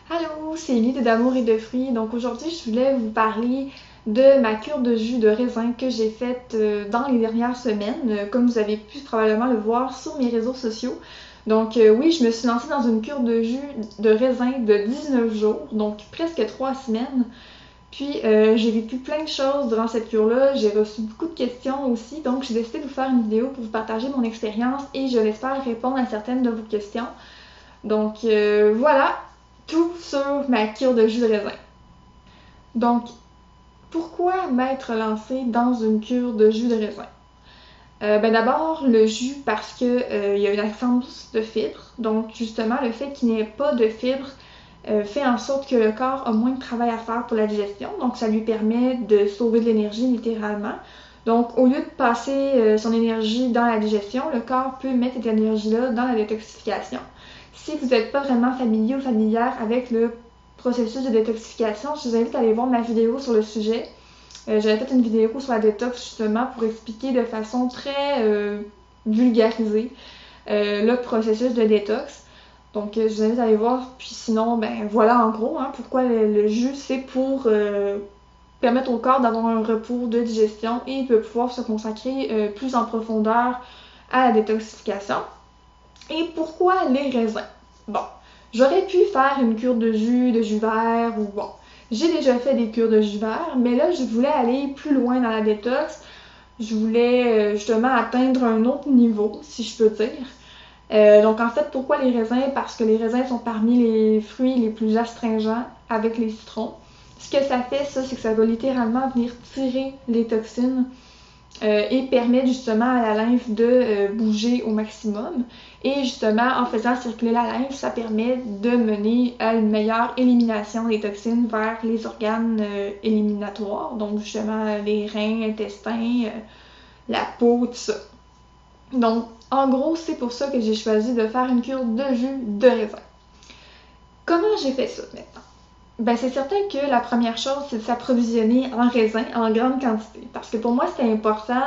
Allô, c'est Élie d'Amour et de Fruits. Donc aujourd'hui, je voulais vous parler de ma cure de jus de raisin que j'ai faite dans les dernières semaines, comme vous avez pu probablement le voir sur mes réseaux sociaux. Donc oui, je me suis lancée dans une cure de jus de raisin de 19 jours, donc presque 3 semaines. Puis j'ai vécu plein de choses durant cette cure-là, j'ai reçu beaucoup de questions aussi, donc j'ai décidé de vous faire une vidéo pour vous partager mon expérience et je l'espère répondre à certaines de vos questions. Donc voilà, tout sur ma cure de jus de raisin. Donc, pourquoi m'être lancée dans une cure de jus de raisin? D'abord, le jus parce que il y a une absence de fibres. Donc, justement, le fait qu'il n'y ait pas de fibres fait en sorte que le corps a moins de travail à faire pour la digestion. Donc, ça lui permet de sauver de l'énergie littéralement. Donc, au lieu de passer son énergie dans la digestion, le corps peut mettre cette énergie-là dans la détoxification. Si vous n'êtes pas vraiment familier ou familière avec le processus de détoxification, je vous invite à aller voir ma vidéo sur le sujet. J'avais fait une vidéo sur la détox justement pour expliquer de façon très vulgarisée le processus de détox. Donc je vous invite à aller voir. Puis sinon, ben voilà en gros pourquoi le jus, c'est pour permettre au corps d'avoir un repos de digestion et de pouvoir se consacrer plus en profondeur à la détoxification. Et pourquoi les raisins? Bon, j'aurais pu faire une cure de jus vert ou bon. J'ai déjà fait des cures de jus vert, mais là, je voulais aller plus loin dans la détox. Je voulais justement atteindre un autre niveau, si je peux dire. Donc en fait, pourquoi les raisins? Parce que les raisins sont parmi les fruits les plus astringents avec les citrons. Ce que ça fait, ça, c'est que ça va littéralement venir tirer les toxines et permettre justement à la lymphe de bouger au maximum. Et justement, en faisant circuler la lymphe, ça permet de mener à une meilleure élimination des toxines vers les organes éliminatoires, donc justement les reins, intestins, la peau, tout ça. Donc, en gros, c'est pour ça que j'ai choisi de faire une cure de jus de raisin. Comment j'ai fait ça maintenant? Ben, c'est certain que la première chose, c'est de s'approvisionner en raisin en grande quantité. Parce que pour moi, c'était important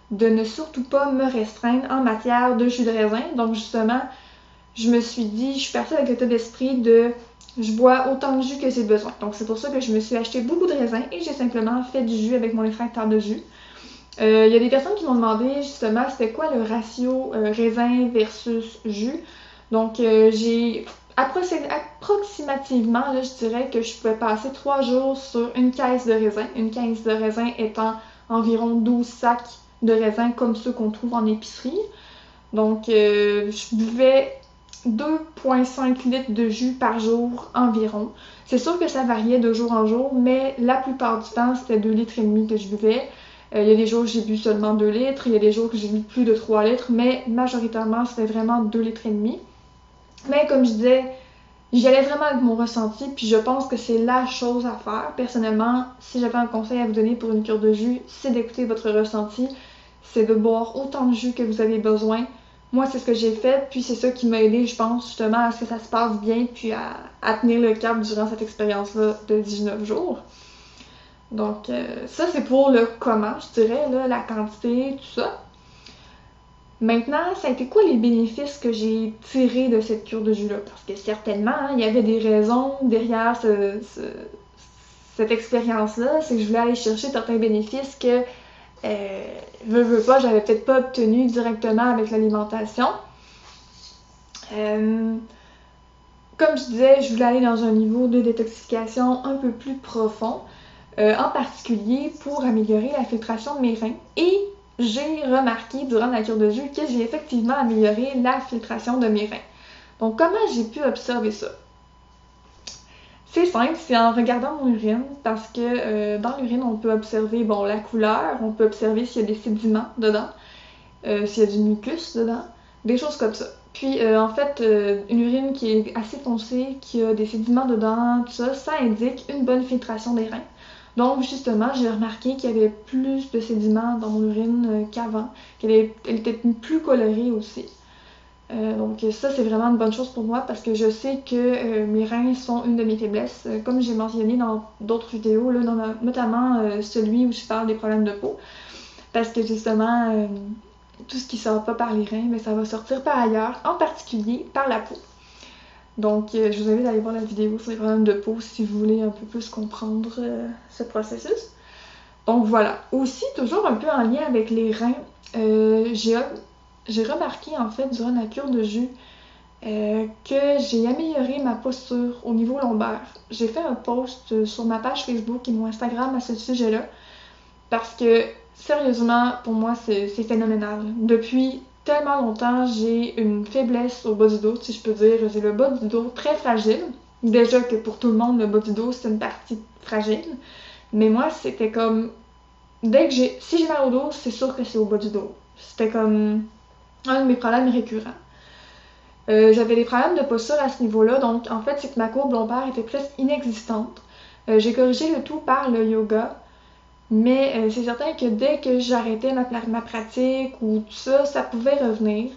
de ne surtout pas me restreindre en matière de jus de raisin. Donc, justement, je me suis dit, je suis partie avec l'état d'esprit de je bois autant de jus que j'ai besoin. Donc, c'est pour ça que je me suis acheté beaucoup de raisins et j'ai simplement fait du jus avec mon extracteur de jus. Il y a des personnes qui m'ont demandé justement c'était quoi le ratio raisin versus jus. Donc j'ai approximativement, là, je dirais que je pouvais passer 3 jours sur une caisse de raisin. Une caisse de raisin étant environ 12 sacs de raisin comme ceux qu'on trouve en épicerie. Donc je buvais 2,5 litres de jus par jour environ. C'est sûr que ça variait de jour en jour, mais la plupart du temps, c'était 2,5 litres que je buvais. Il y a des jours que j'ai bu seulement 2 litres, il y a des jours que j'ai bu plus de 3 litres, mais majoritairement, c'était vraiment 2,5 litres. Mais comme je disais, j'y allais vraiment avec mon ressenti, puis je pense que c'est la chose à faire. Personnellement, si j'avais un conseil à vous donner pour une cure de jus, c'est d'écouter votre ressenti, c'est de boire autant de jus que vous avez besoin. Moi, c'est ce que j'ai fait, puis c'est ça qui m'a aidé, je pense, justement, à ce que ça se passe bien, puis à tenir le cap durant cette expérience-là de 19 jours. Donc, ça, c'est pour le comment, je dirais, là, la quantité, tout ça. Maintenant, ça a été quoi les bénéfices que j'ai tirés de cette cure de jus-là? Parce que certainement, il y avait des raisons derrière cette expérience-là. C'est que je voulais aller chercher certains bénéfices que, veux pas, j'avais peut-être pas obtenu directement avec l'alimentation. Comme je disais, je voulais aller dans un niveau de détoxification un peu plus profond. En particulier pour améliorer la filtration de mes reins. Et j'ai remarqué durant la cure de jus que j'ai effectivement amélioré la filtration de mes reins. Donc comment j'ai pu observer ça? C'est simple, c'est en regardant mon urine parce que dans l'urine on peut observer la couleur, on peut observer s'il y a des sédiments dedans, s'il y a du mucus dedans, des choses comme ça. Puis en fait, une urine qui est assez foncée, qui a des sédiments dedans, tout ça, ça indique une bonne filtration des reins. Donc justement, j'ai remarqué qu'il y avait plus de sédiments dans mon urine qu'avant, qu'elle était plus colorée aussi. Donc ça, c'est vraiment une bonne chose pour moi parce que je sais que mes reins sont une de mes faiblesses. Comme j'ai mentionné dans d'autres vidéos, là, notamment celui où je parle des problèmes de peau. Parce que justement, tout ce qui sort pas par les reins, mais ça va sortir par ailleurs, en particulier par la peau. Donc, je vous invite à aller voir la vidéo sur les problèmes de peau si vous voulez un peu plus comprendre ce processus. Donc voilà. Aussi, toujours un peu en lien avec les reins, j'ai remarqué en fait durant la cure de jus que j'ai amélioré ma posture au niveau lombaire. J'ai fait un post sur ma page Facebook et mon Instagram à ce sujet-là parce que sérieusement, pour moi, c'est phénoménal. Depuis tellement longtemps, j'ai une faiblesse au bas du dos, si je peux dire. J'ai le bas du dos très fragile. Déjà que pour tout le monde, le bas du dos, c'est une partie fragile. Mais moi, c'était comme... Si j'ai mal au dos, c'est sûr que c'est au bas du dos. C'était comme un de mes problèmes récurrents. J'avais des problèmes de posture à ce niveau-là, donc en fait, c'est que ma courbe lombaire était presque inexistante. J'ai corrigé le tout par le yoga, mais c'est certain que dès que j'arrêtais ma pratique ou tout ça, ça pouvait revenir.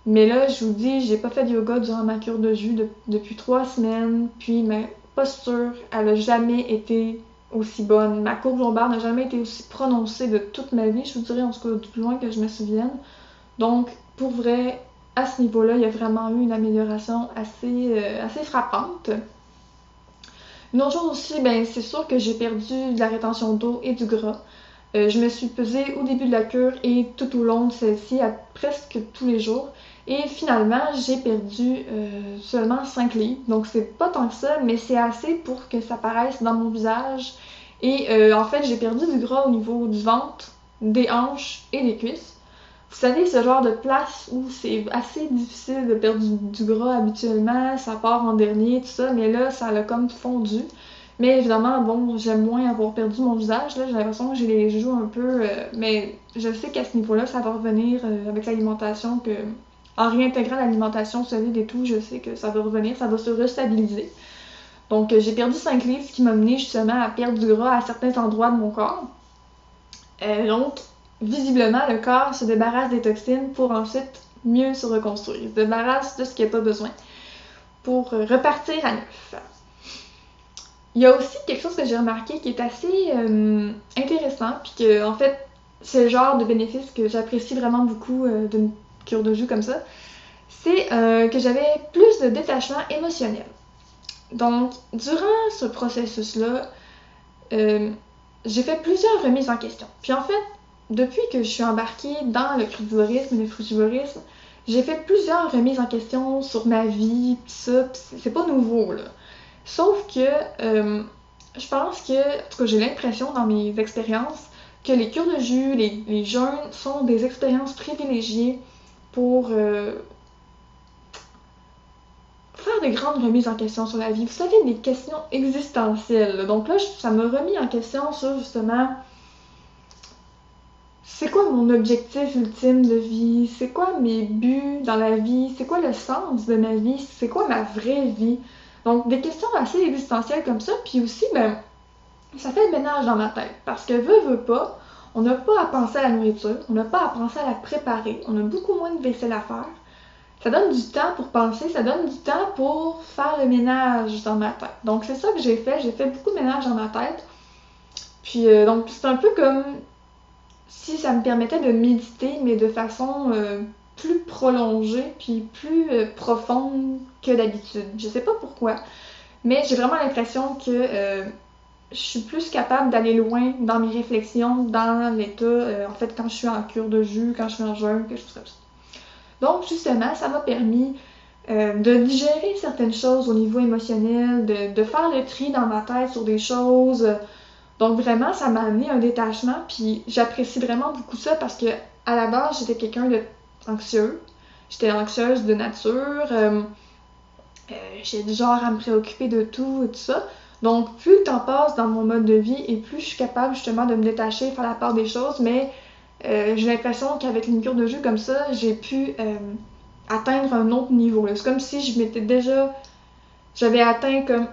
Mais là, je vous dis, j'ai pas fait de yoga durant ma cure de jus depuis 3 semaines, puis ma posture, elle a jamais été aussi bonne. Ma courbe lombaire n'a jamais été aussi prononcée de toute ma vie, je vous dirais, en tout cas, du plus loin que je me souvienne. Donc, pour vrai, à ce niveau-là, il y a vraiment eu une amélioration assez frappante. Une autre chose aussi, ben, c'est sûr que j'ai perdu de la rétention d'eau et du gras. Je me suis pesée au début de la cure et tout au long de celle-ci, à presque tous les jours. Et finalement, j'ai perdu seulement 5 livres. Donc, c'est pas tant que ça, mais c'est assez pour que ça paraisse dans mon visage. Et en fait, j'ai perdu du gras au niveau du ventre, des hanches et des cuisses. Vous savez, ce genre de place où c'est assez difficile de perdre du gras habituellement, ça part en dernier, tout ça, mais là, ça l'a comme fondu. Mais évidemment, bon, j'aime moins avoir perdu mon visage, là, j'ai l'impression que j'ai les joues un peu, mais je sais qu'à ce niveau-là, ça va revenir avec l'alimentation, que en réintégrant l'alimentation solide et tout, je sais que ça va revenir, ça va se restabiliser. Donc, j'ai perdu 5 livres, ce qui m'a mené justement à perdre du gras à certains endroits de mon corps. Donc, visiblement, le corps se débarrasse des toxines pour ensuite mieux se reconstruire. Il se débarrasse de ce qu'il n'y a pas besoin pour repartir à neuf. Il y a aussi quelque chose que j'ai remarqué qui est assez intéressant, puis que, en fait, c'est le genre de bénéfice que j'apprécie vraiment beaucoup d'une cure de jus comme ça, c'est que j'avais plus de détachement émotionnel. Donc, durant ce processus-là, j'ai fait plusieurs remises en question. Puis en fait, depuis que je suis embarquée dans le crudivorisme et le frugivorisme, j'ai fait plusieurs remises en question sur ma vie, pis ça, pis c'est pas nouveau, là. Sauf que je pense que, en tout cas j'ai l'impression dans mes expériences, que les cures de jus, les jeûnes sont des expériences privilégiées pour faire des grandes remises en question sur la vie. Vous savez, des questions existentielles. Donc là, ça m'a remis en question sur justement, c'est quoi mon objectif ultime de vie? C'est quoi mes buts dans la vie? C'est quoi le sens de ma vie? C'est quoi ma vraie vie? Donc des questions assez existentielles comme ça. Puis aussi, ben, ça fait le ménage dans ma tête. Parce que veut pas, on n'a pas à penser à la nourriture, on n'a pas à penser à la préparer, on a beaucoup moins de vaisselle à faire. Ça donne du temps pour penser, ça donne du temps pour faire le ménage dans ma tête. Donc c'est ça que j'ai fait beaucoup de ménage dans ma tête. Puis donc c'est un peu comme si ça me permettait de méditer, mais de façon plus prolongée, puis plus profonde que d'habitude. Je sais pas pourquoi, mais j'ai vraiment l'impression que je suis plus capable d'aller loin dans mes réflexions, dans l'état, en fait, quand je suis en cure de jus, quand je suis en jeûne, quelque chose comme ça. Donc, justement, ça m'a permis de digérer certaines choses au niveau émotionnel, de faire le tri dans ma tête sur des choses. Donc, vraiment, ça m'a amené un détachement, puis j'apprécie vraiment beaucoup ça parce que à la base, j'étais quelqu'un d'anxieux. J'étais anxieuse de nature. J'ai du genre à me préoccuper de tout et tout ça. Donc, plus le temps passe dans mon mode de vie et plus je suis capable justement de me détacher, faire la part des choses, mais j'ai l'impression qu'avec une cure de jus comme ça, j'ai pu atteindre un autre niveau. C'est comme si j'avais atteint comme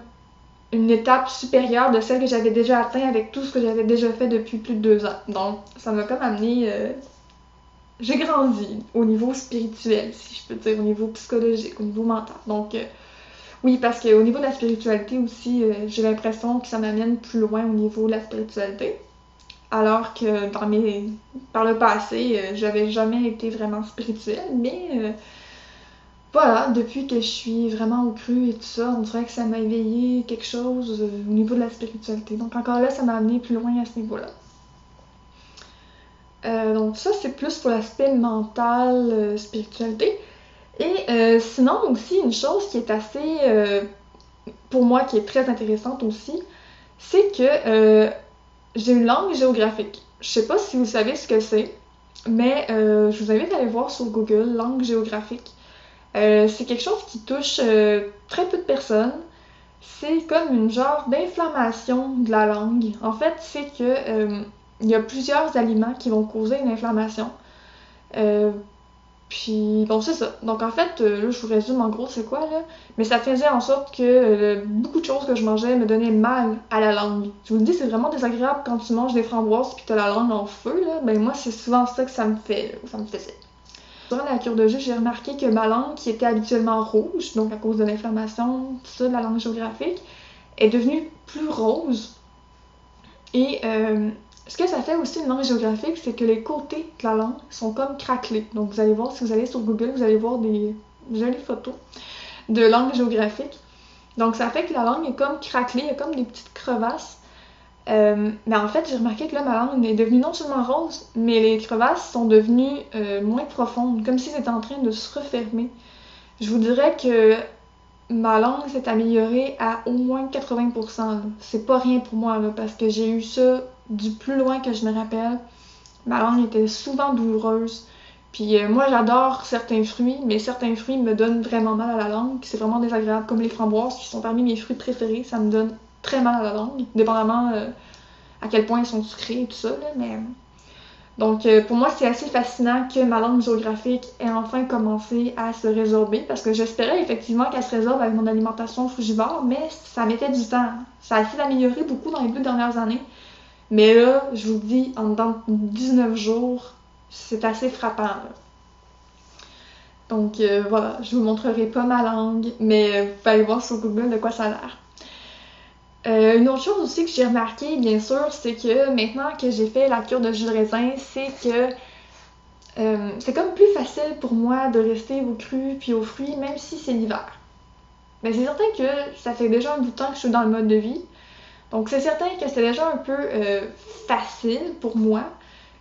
une étape supérieure de celle que j'avais déjà atteint avec tout ce que j'avais déjà fait depuis plus de 2 ans. Donc, ça m'a comme amené... j'ai grandi au niveau spirituel, si je peux dire, au niveau psychologique, au niveau mental. Donc, oui, parce qu'au niveau de la spiritualité aussi, j'ai l'impression que ça m'amène plus loin au niveau de la spiritualité. Alors que par le passé, j'avais jamais été vraiment spirituelle, mais voilà, depuis que je suis vraiment au cru et tout ça, on dirait que ça m'a éveillé quelque chose au niveau de la spiritualité. Donc encore là, ça m'a amené plus loin à ce niveau-là. Donc ça, c'est plus pour l'aspect mental, spiritualité. Et sinon aussi, une chose qui est assez, pour moi, qui est très intéressante aussi, c'est que j'ai une langue géographique. Je sais pas si vous savez ce que c'est, mais je vous invite à aller voir sur Google, langue géographique. C'est quelque chose qui touche très peu de personnes. C'est comme une genre d'inflammation de la langue. En fait, c'est que il y a plusieurs aliments qui vont causer une inflammation. Euh, Puis bon, c'est ça. Donc en fait, là, je vous résume en gros c'est quoi là. Mais ça faisait en sorte que beaucoup de choses que je mangeais me donnaient mal à la langue. Je vous le dis, c'est vraiment désagréable quand tu manges des framboises puis que t'as la langue en feu là. Ben moi, c'est souvent ça que ça me fait, là, ça me faisait. Durant la cure de jus, j'ai remarqué que ma langue, qui était habituellement rouge, donc à cause de l'inflammation, tout ça, de la langue géographique, est devenue plus rose. Et ce que ça fait aussi une langue géographique, c'est que les côtés de la langue sont comme craquelés. Donc vous allez voir, si vous allez sur Google, vous allez voir des jolies photos de langue géographique. Donc ça fait que la langue est comme craquelée, il y a comme des petites crevasses. Mais en fait, j'ai remarqué que là, ma langue est devenue non seulement rose, mais les crevasses sont devenues moins profondes, comme si c'était en train de se refermer. Je vous dirais que ma langue s'est améliorée à au moins 80%. Là. C'est pas rien pour moi, là, parce que j'ai eu ça du plus loin que je me rappelle. Ma langue était souvent douloureuse. Puis moi, j'adore certains fruits, mais certains fruits me donnent vraiment mal à la langue. C'est vraiment désagréable, comme les framboises, qui sont parmi mes fruits préférés. Ça me donne très mal à la langue, dépendamment à quel point ils sont sucrés et tout ça. Là, mais donc, pour moi, c'est assez fascinant que ma langue géographique ait enfin commencé à se résorber, parce que j'espérais effectivement qu'elle se résorbe avec mon alimentation frugivore, mais ça mettait du temps. Ça a essayé d'améliorer beaucoup dans les 2 dernières années, mais là, je vous dis, en dedans de 19 jours, c'est assez frappant. Là. Donc, voilà, je vous montrerai pas ma langue, mais vous pouvez aller voir sur Google de quoi ça a l'air. Une autre chose aussi que j'ai remarqué, bien sûr, c'est que maintenant que j'ai fait la cure de jus de raisin, c'est que c'est comme plus facile pour moi de rester au cru puis aux fruits, même si c'est l'hiver. Mais c'est certain que ça fait déjà un bout de temps que je suis dans le mode de vie. Donc c'est certain que c'est déjà un peu facile pour moi.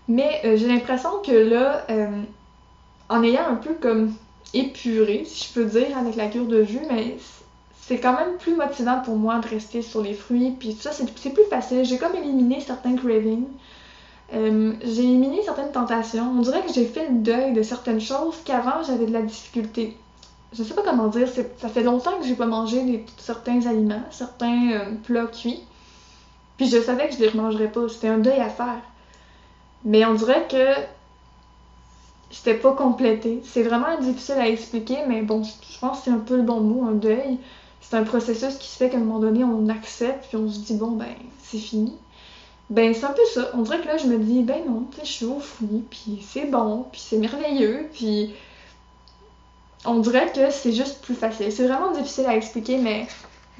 Mais j'ai l'impression que là, en ayant un peu comme épuré, si je peux dire, avec la cure de jus, mais c'est quand même plus motivant pour moi de rester sur les fruits. Puis ça, c'est plus facile. J'ai comme éliminé certains cravings. J'ai éliminé certaines tentations. On dirait que j'ai fait le deuil de certaines choses qu'avant j'avais de la difficulté. Je sais pas comment dire, ça fait longtemps que j'ai pas mangé certains aliments, certains plats cuits. Puis je savais que je les remangerais pas. C'était un deuil à faire. Mais on dirait que c'était pas complété. C'est vraiment difficile à expliquer, mais bon, je pense que c'est un peu le bon mot, un deuil. C'est un processus qui se fait qu'à un moment donné, on accepte, puis on se dit, bon, ben, c'est fini. Ben, c'est un peu ça. On dirait que là, je me dis, ben non, tu sais, je suis au fruit, puis c'est bon, puis c'est merveilleux, puis on dirait que c'est juste plus facile. C'est vraiment difficile à expliquer, mais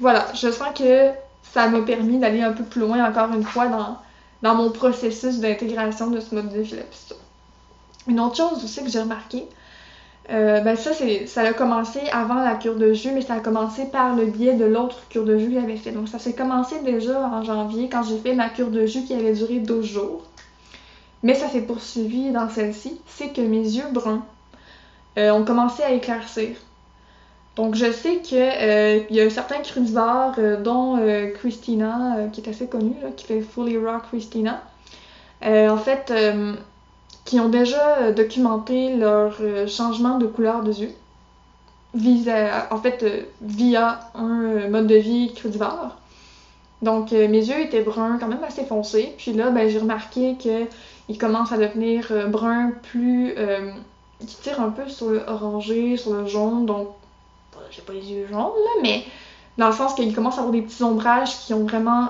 voilà, je sens que ça m'a permis d'aller un peu plus loin, encore une fois, dans mon processus d'intégration de ce mode de vie-là. Une autre chose aussi que j'ai remarqué, ben ça a commencé avant la cure de jus, mais ça a commencé par le biais de l'autre cure de jus que j'avais fait. Donc ça s'est commencé déjà en janvier quand j'ai fait ma cure de jus qui avait duré 12 jours. Mais ça s'est poursuivi dans celle-ci, c'est que mes yeux bruns ont commencé à éclaircir. Donc je sais que il y a certains crudivores, dont Christina, qui est assez connue, là, qui fait Fully Raw Christina. En fait, qui ont déjà documenté leur changement de couleur de yeux via un mode de vie crudivore. Donc mes yeux étaient bruns quand même assez foncés. Puis là, ben, j'ai remarqué qu'ils commencent à devenir bruns plus... qui tirent un peu sur le orangé, sur le jaune. Donc j'ai pas les yeux jaunes là, mais dans le sens qu'ils commencent à avoir des petits ombrages qui ont vraiment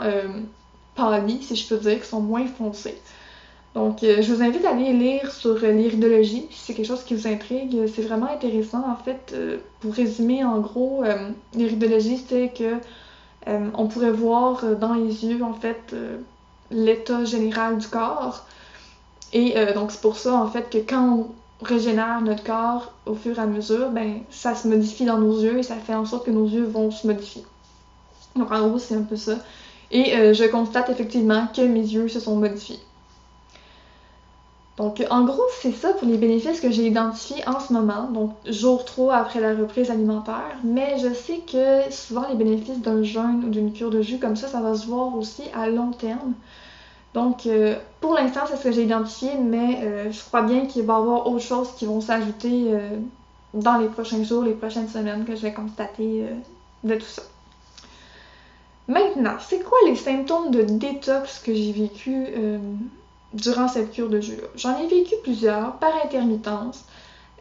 pâli, si je peux dire, qui sont moins foncés. Donc, je vous invite à aller lire sur l'iridologie, si c'est quelque chose qui vous intrigue. C'est vraiment intéressant, en fait. Pour résumer, en gros, l'iridologie, c'est que on pourrait voir dans les yeux, en fait, l'état général du corps. Et donc, c'est pour ça, en fait, que quand régénère notre corps au fur et à mesure, ben ça se modifie dans nos yeux et ça fait en sorte que nos yeux vont se modifier. Donc en gros, c'est un peu ça. Et je constate effectivement que mes yeux se sont modifiés. Donc en gros, c'est ça pour les bénéfices que j'ai identifiés en ce moment, donc jour 3 après la reprise alimentaire. Mais je sais que souvent les bénéfices d'un jeûne ou d'une cure de jus comme ça va se voir aussi à long terme. Donc pour l'instant, c'est ce que j'ai identifié, mais je crois bien qu'il va y avoir autre chose qui vont s'ajouter dans les prochains jours, les prochaines semaines que je vais constater de tout ça. Maintenant, c'est quoi les symptômes de détox que j'ai vécu durant cette cure de jus-là? J'en ai vécu plusieurs, par intermittence.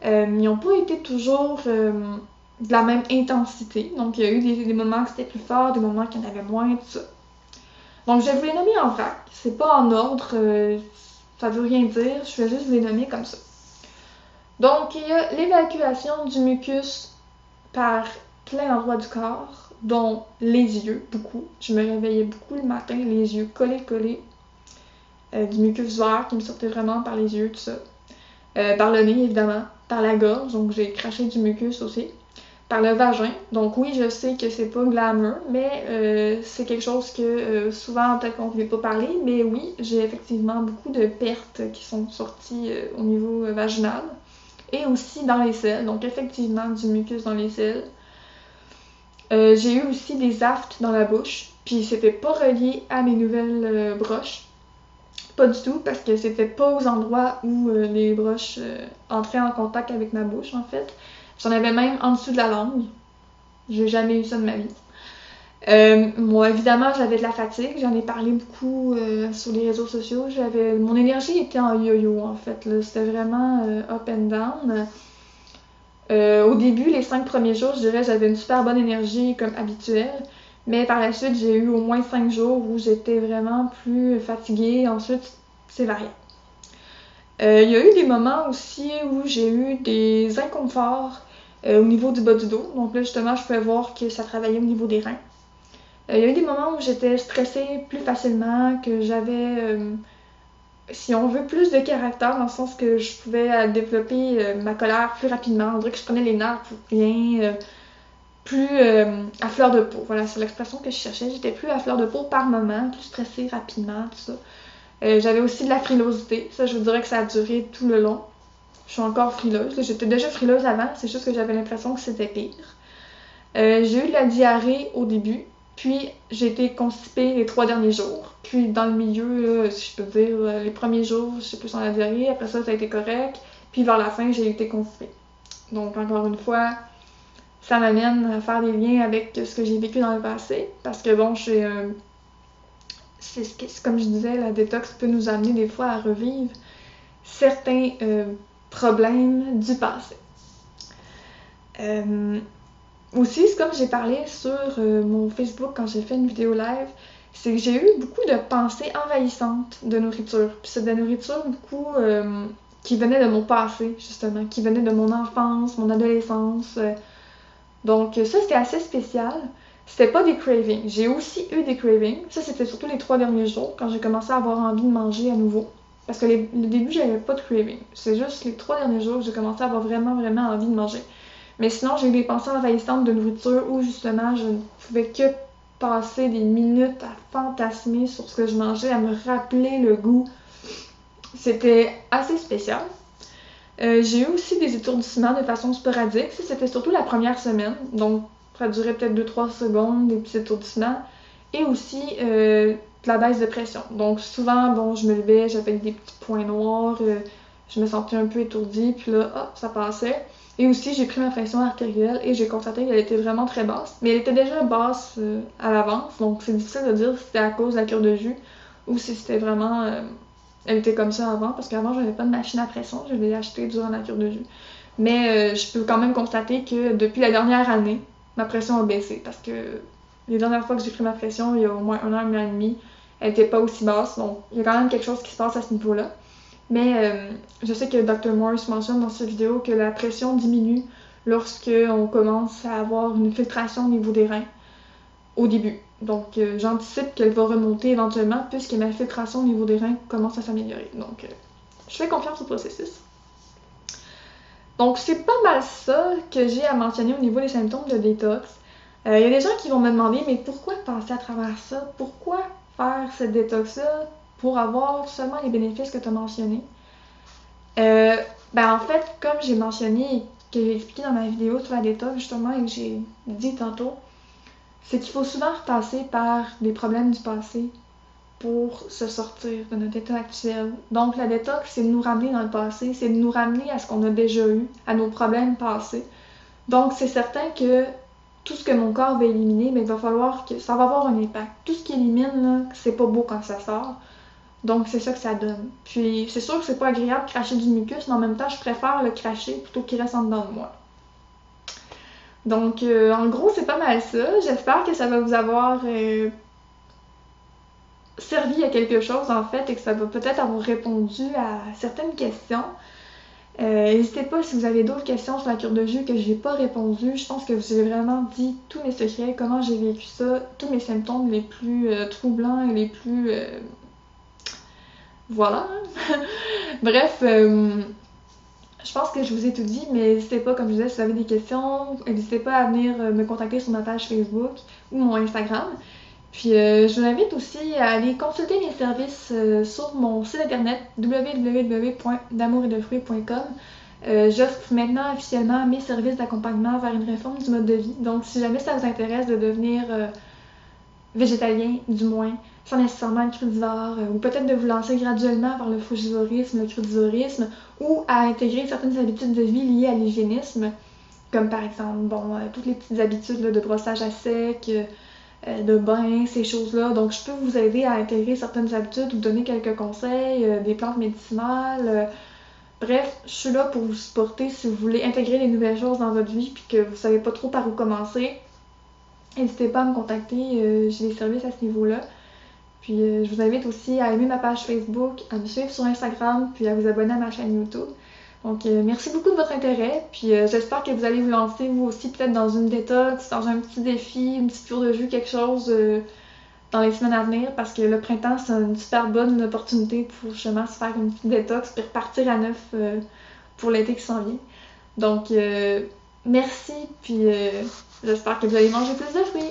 Ils n'ont pas été toujours de la même intensité. Donc, il y a eu des moments que c'était plus fort, des moments qu'il y en avait moins, tout ça. Donc, je vais vous les nommer en vrac. C'est pas en ordre, ça veut rien dire, je vais juste vous les nommer comme ça. Donc, il y a l'évacuation du mucus par plein d'endroits du corps, dont les yeux, beaucoup. Je me réveillais beaucoup le matin, les yeux collés. Du mucus vert qui me sortait vraiment par les yeux, tout ça. Par le nez, évidemment. Par la gorge, donc j'ai craché du mucus aussi. Par le vagin. Donc oui, je sais que c'est pas glamour, mais c'est quelque chose que souvent, peut-être qu'on ne voulait pas parler, mais oui, j'ai effectivement beaucoup de pertes qui sont sorties au niveau vaginal. Et aussi dans les selles, donc effectivement du mucus dans les selles. J'ai eu aussi des aftes dans la bouche, puis c'était pas relié à mes nouvelles broches. Pas du tout, parce que c'était pas aux endroits où les broches entraient en contact avec ma bouche, en fait. J'en avais même en dessous de la langue. J'ai jamais eu ça de ma vie. Moi, évidemment, j'avais de la fatigue. J'en ai parlé beaucoup sur les réseaux sociaux. Mon énergie était en yo-yo, en fait. C'était vraiment up and down. Au début, les 5 premiers jours, je dirais, j'avais une super bonne énergie comme habituelle. Mais par la suite, j'ai eu au moins 5 jours où j'étais vraiment plus fatiguée. Ensuite, c'est variable. Il y a eu des moments aussi où j'ai eu des inconforts au niveau du bas du dos. Donc là, justement, je pouvais voir que ça travaillait au niveau des reins. Il y a eu des moments où j'étais stressée plus facilement, que j'avais, si on veut, plus de caractère, dans le sens que je pouvais développer ma colère plus rapidement. On dirait que je prenais les nerfs pour rien. Plus à fleur de peau. Voilà, c'est l'expression que je cherchais. J'étais plus à fleur de peau par moment, plus stressée rapidement, tout ça. J'avais aussi de la frilosité. Ça, je vous dirais que ça a duré tout le long. Je suis encore frileuse. J'étais déjà frileuse avant, c'est juste que j'avais l'impression que c'était pire. J'ai eu de la diarrhée au début, puis j'ai été constipée les 3 derniers jours. Puis dans le milieu, là, si je peux dire, les premiers jours, j'étais plus dans la diarrhée. Après ça a été correct. Puis vers la fin, j'ai été constipée. Donc encore une fois, ça m'amène à faire des liens avec ce que j'ai vécu dans le passé. Parce que bon, c'est comme je disais, la détox peut nous amener des fois à revivre certains problèmes du passé. Aussi, c'est comme j'ai parlé sur mon Facebook quand j'ai fait une vidéo live, c'est que j'ai eu beaucoup de pensées envahissantes de nourriture. Puis c'est de la nourriture beaucoup qui venait de mon passé, justement, qui venait de mon enfance, mon adolescence. Donc ça, c'était assez spécial. C'était pas des cravings. J'ai aussi eu des cravings. Ça, c'était surtout les 3 derniers jours, quand j'ai commencé à avoir envie de manger à nouveau. Parce que le début, j'avais pas de craving. C'est juste les 3 derniers jours que j'ai commencé à avoir vraiment envie de manger. Mais sinon, j'ai eu des pensées envahissantes de nourriture où, justement, je ne pouvais que passer des minutes à fantasmer sur ce que je mangeais, à me rappeler le goût. C'était assez spécial. J'ai eu aussi des étourdissements de façon sporadique. Ça, c'était surtout la première semaine. Donc, ça durait peut-être 2-3 secondes, des petits étourdissements. Et aussi de la baisse de pression. Donc, souvent, bon, je me levais, j'avais des petits points noirs, je me sentais un peu étourdie, puis là, hop, ça passait. Et aussi, j'ai pris ma pression artérielle et j'ai constaté qu'elle était vraiment très basse. Mais elle était déjà basse à l'avance, donc c'est difficile de dire si c'était à cause de la cure de jus ou si c'était vraiment... elle était comme ça avant, parce qu'avant, j'avais pas de machine à pression, je l'ai acheté durant la cure de jus. Mais je peux quand même constater que depuis la dernière année, ma pression a baissé, parce que les dernières fois que j'ai pris ma pression, il y a au moins 1 an et demi, elle était pas aussi basse, donc il y a quand même quelque chose qui se passe à ce niveau-là. Mais je sais que Dr. Morris mentionne dans cette vidéo que la pression diminue lorsque on commence à avoir une filtration au niveau des reins au début. Donc j'anticipe qu'elle va remonter éventuellement puisque ma filtration au niveau des reins commence à s'améliorer. Donc je fais confiance au processus. Donc, c'est pas mal ça que j'ai à mentionner au niveau des symptômes de détox. Il y a des gens qui vont me demander, mais pourquoi passer à travers ça? Pourquoi faire cette détox-là pour avoir seulement les bénéfices que tu as mentionnés? Euh, en fait, comme j'ai mentionné et que j'ai expliqué dans ma vidéo sur la détox, justement, et que j'ai dit tantôt, c'est qu'il faut souvent repasser par des problèmes du passé pour se sortir de notre état actuel. Donc, la détox, c'est de nous ramener dans le passé, c'est de nous ramener à ce qu'on a déjà eu, à nos problèmes passés. Donc, c'est certain que tout ce que mon corps va éliminer, mais il va falloir que ça va avoir un impact. Tout ce qui élimine, là, c'est pas beau quand ça sort. Donc, c'est ça que ça donne. Puis, c'est sûr que c'est pas agréable de cracher du mucus, mais en même temps, je préfère le cracher plutôt qu'il reste en dedans de moi. Donc, en gros, c'est pas mal ça. J'espère que ça va vous avoir servi à quelque chose, en fait, et que ça va peut-être avoir répondu à certaines questions. N'hésitez pas si vous avez d'autres questions sur la cure de jus que je n'ai pas répondu. Je pense que vous avez vraiment dit tous mes secrets, comment j'ai vécu ça, tous mes symptômes les plus troublants et les plus... voilà. Bref, je pense que je vous ai tout dit, mais n'hésitez pas, comme je disais, si vous avez des questions, n'hésitez pas à venir me contacter sur ma page Facebook ou mon Instagram. Puis je vous invite aussi à aller consulter mes services sur mon site internet www.damouretdefruits.com. J'offre maintenant officiellement mes services d'accompagnement vers une réforme du mode de vie. Donc si jamais ça vous intéresse de devenir végétalien, du moins, sans nécessairement être crudivore, ou peut-être de vous lancer graduellement vers le frugivorisme, le crudivorisme, ou à intégrer certaines habitudes de vie liées à l'hygiénisme, comme par exemple, toutes les petites habitudes là, de brossage à sec, de bain, ces choses-là. Donc, je peux vous aider à intégrer certaines habitudes, vous donner quelques conseils, des plantes médicinales. Bref, je suis là pour vous supporter si vous voulez intégrer des nouvelles choses dans votre vie puis que vous savez pas trop par où commencer. N'hésitez pas à me contacter, j'ai des services à ce niveau-là. Puis, je vous invite aussi à aimer ma page Facebook, à me suivre sur Instagram, puis à vous abonner à ma chaîne YouTube. Donc, merci beaucoup de votre intérêt, puis j'espère que vous allez vous lancer vous aussi peut-être dans une détox, dans un petit défi, une petite cure de jus, quelque chose dans les semaines à venir, parce que le printemps, c'est une super bonne opportunité pour justement se faire une petite détox, puis repartir à neuf pour l'été qui s'en vient. Donc, merci, puis j'espère que vous allez manger plus de fruits.